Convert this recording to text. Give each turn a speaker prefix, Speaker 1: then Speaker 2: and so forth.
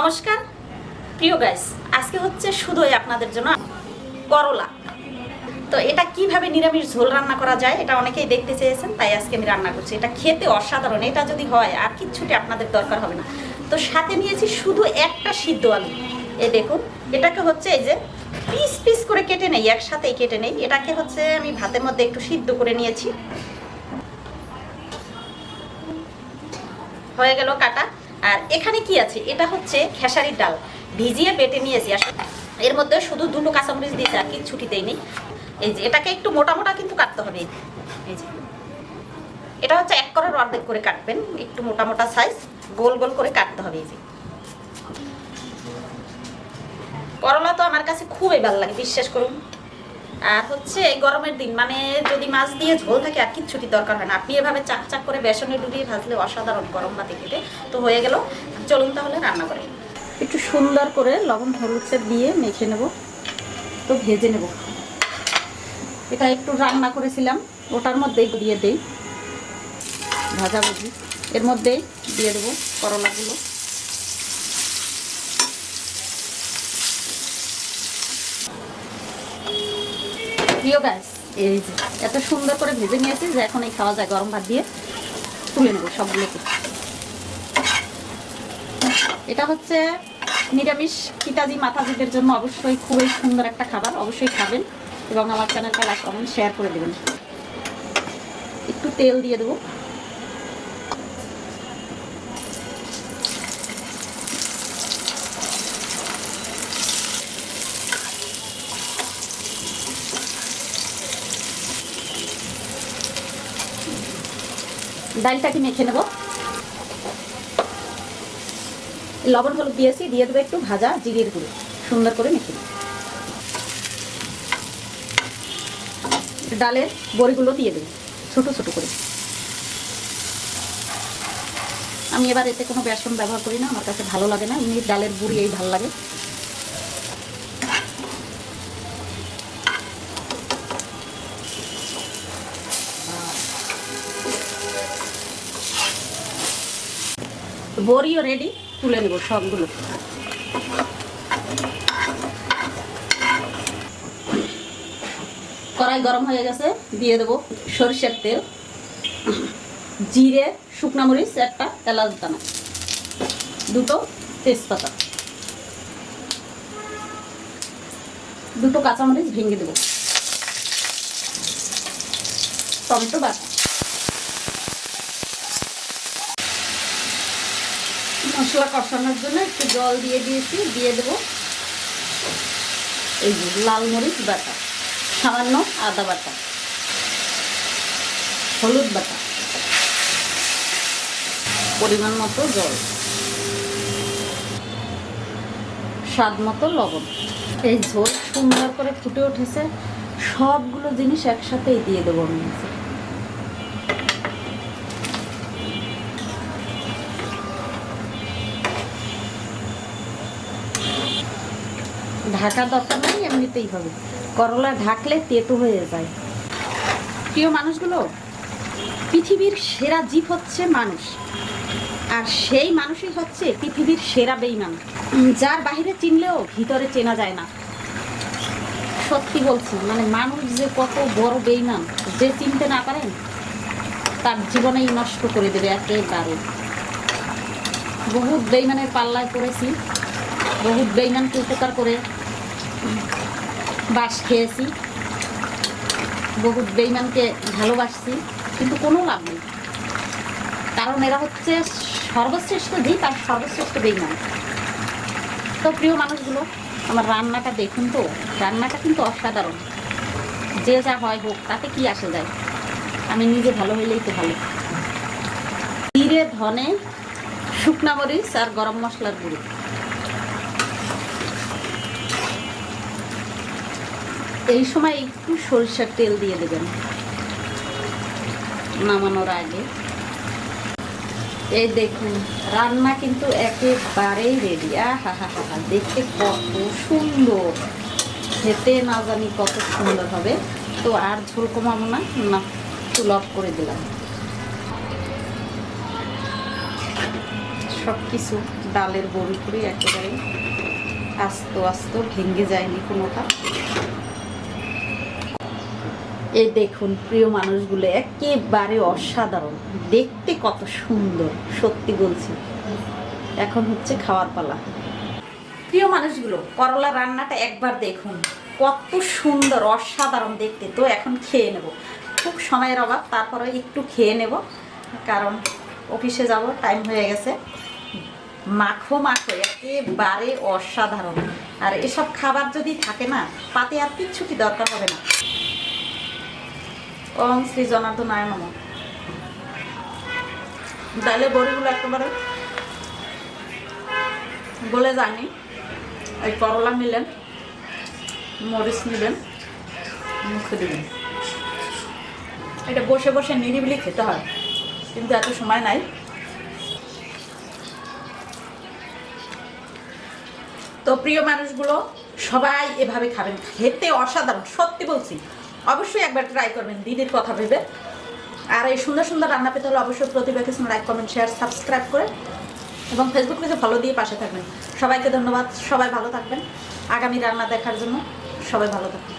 Speaker 1: নমস্কার প্রিয় গাইস, আজকে হচ্ছে শুধুই আপনাদের জন্য করলা। তো এটা কিভাবে নিরামিষ ঝোল রান্না করা যায় এটা অনেকেই দেখতে চেয়েছেন, তাই আজকে আমি রান্না করছি। এটা খেতে অসাধারণ, এটা যদি হয় আর কিচ্ছুটি আপনাদের দরকার হবে না। তো সাথে নিয়েছি শুধু একটা সিদ্ধ আলু। এই দেখুন, এটাকে হচ্ছে এই যে পিস পিস করে কেটে নেই, একসাথেই কেটে নেই। এটাকে হচ্ছে আমি ভাতের মধ্যে একটু সিদ্ধ করে নিয়েছি, হয়ে গেল কাটা। আর এখানে কি আছে, এটা হচ্ছে খেসারির ডাল, ভিজিয়ে বেটে নিয়েছি। আর এর মধ্যে শুধু দুটো কাঁচামরিচ দিয়েছি, আর কি ছুটি দেয়নি। এই যে এটাকে একটু মোটা মোটা কিন্তু কাটতে হবে। এই যে এটা হচ্ছে 1 করার অর্ধেক করে কাটবেন, একটু মোটা মোটা সাইজ গোল গোল করে কাটতে হবে। এই যে করলা তো আমার কাছে খুবই ভালো লাগে, বিশ্বাস করুন। আর হচ্ছে এই গরমের দিন, মানে যদি মাছ দিয়ে ঝোল থাকে আর কিচ্ছুটি দরকার হয় না। আপনি এভাবে চাক চাক করে বেসনে ডুবিয়ে ভাজলে অসাধারণ গরম ভাতে খেতে। তো হয়ে গেল, চলুন তাহলে রান্না করে। একটু সুন্দর করে লবণ হলুদটা দিয়ে মেখে নেব, তো ভেজে নেব। এটা একটু রান্না করেছিলাম, ওটার মধ্যেই দিয়ে দেই ভাজাভুজি। এর মধ্যেই দিয়ে দেবো করলাগুলো। প্রিয় গাছ, এই যে এত সুন্দর করে ভেজে নিয়েছি যে এখন এই খাওয়া যায়। গরম ভাত দিয়ে তুলে নেব সবগুলোকে। এটা হচ্ছে নিরামিষ পিতাজি মাতাজিদের জন্য অবশ্যই খুবই সুন্দর একটা খাবার, অবশ্যই খাবেন এবং আমার চ্যানেলটা লাইক কমেন্ট শেয়ার করে দেবেন। একটু তেল দিয়ে দেবো। ডালটাকে মেখে নেব। লবণ হলুদ দিয়েছি, দিয়ে দেবো একটু ভাজা জিরের গুঁড়ো, সুন্দর করে মেখে নেব। ডালের বড়িগুলো দিয়ে দেব ছোট ছোট করে। আমি এবার এতে কোনো বেসন ব্যবহার করি না, আমার কাছে ভালো লাগে না, এমনি ডালের বুড়ি এই ভালো লাগে। বড়িও রেডি, তুলে নেব সবগুলো। কড়াই গরম হয়ে গেছে, দিয়ে দেবো সরষের তেল, জিরে, শুকনো মরিচ, একটা এলাচ দানা, দুটো তেজপাতা, দুটো কাঁচামরিচ ভেঙে দেবো, টমেটো বাটা। মশলা কষানোর জন্য একটু জল দিয়ে দিয়েছি, দিয়ে দেবো এই যে লাল মরিচ বাটা, সামান্য আদা বাটা, হলুদ বাটা, পরিমাণ মতো জল, স্বাদ মতো লবণ। এই ঝোল সুন্দর করে ফুটে উঠেছে, সবগুলো জিনিস একসাথেই দিয়ে দেবো আমি। ঢাকা দরকার নেই, এমনিতেই হবে। করলা ঢাকলে তেতো হয়ে যায়। প্রিয় মানুষগুলো, পৃথিবীর সেরা জীব হচ্ছে মানুষ, আর সেই মানুষই হচ্ছে পৃথিবীর সেরা বেঈমান, যার বাহিরে চিনলেও ভিতরে চেনা যায় না। সত্যি বলছি, মানে মানুষ যে কত বড় বেঈমান, যে চিনতে না পারেন তার জীবনেই নষ্ট করে দেবে একেবারে। বহুত বেঈমানের পাল্লায় পড়েছি, বহুত বেঈমানকে উপকার করে বাস খেয়েছি, বহুত বেঈমানকে ভালোবাসছি, কিন্তু কোনো লাভ নেই। কারণ এরা হচ্ছে সর্বশ্রেষ্ঠ জীব আর সর্বশ্রেষ্ঠ বেঈমান। তো প্রিয় মানুষগুলো, আমার রান্নাটা দেখুন, তো রান্নাটা কিন্তু অসাধারণ। যে যা হয় হোক, তাতে কি আসে যায়, আমি নিজে ভালো হইলেই তো ভালো। জিরে, ধনে, শুকনা মরিচ আর গরম মশলার গুঁড়ো। এই সময় একটু সরিষার তেল দিয়ে দেবেন নামানোর আগে। এই দেখুন, রান্না কিন্তু একেবারেই রেডি। আহা হা হা হা, দেখতে কত সুন্দর, খেতে না জানি কত সুন্দর হবে। তো আর ঝোল কমাবো না, না চুল অফ করে দিলাম। সব কিছু ডালের বড়ি করে একেবারে আস্ত আস্ত ভেঙে যায়নি কোনোটা। এই দেখুন প্রিয় মানুষগুলো একেবারে অসাধারণ, দেখতে কত সুন্দর, সত্যি বলছি। এখন হচ্ছে খাওয়ার পালা। প্রিয় মানুষগুলো, করলা রান্নাটা একবার দেখুন, কত সুন্দর অসাধারণ দেখতে। তো এখন খেয়ে নেব, খুব সময়ের অভাব, তারপরে একটু খেয়ে নেব, কারণ অফিসে যাব, টাইম হয়ে গেছে। মাখো মাখো একেবারে অসাধারণ। আর এসব খাবার যদি থাকে না, পাতে আর কিচ্ছু কি দরকার হবে না। ওম শ্রী জনার্দনায় নমঃ। ডালে বড়িগুলো একেবারে গলে যায়নি। এই করলা নিলেন, মরিচ নিবেন, মুখে দিবেন। এটা বসে বসে নিরিবিলি খেতে হয়, কিন্তু এত সময় নাই। তো প্রিয় মানুষগুলো, সবাই এভাবে খাবেন, খেতে অসাধারণ, সত্যি বলছি। অবশ্যই একবার ট্রাই করবেন দিদির কথা ভেবে। আর এই সুন্দর সুন্দর রান্না পেতে হলে অবশ্যই Pratibha kitchen like, comment, share, subscribe করে এবং ফেসবুক পেজে ফলো দিয়ে পাশে থাকবেন। সবাইকে ধন্যবাদ, সবাই ভালো থাকবেন। আগামী রান্না দেখার জন্য সবাই ভালো থাকবেন।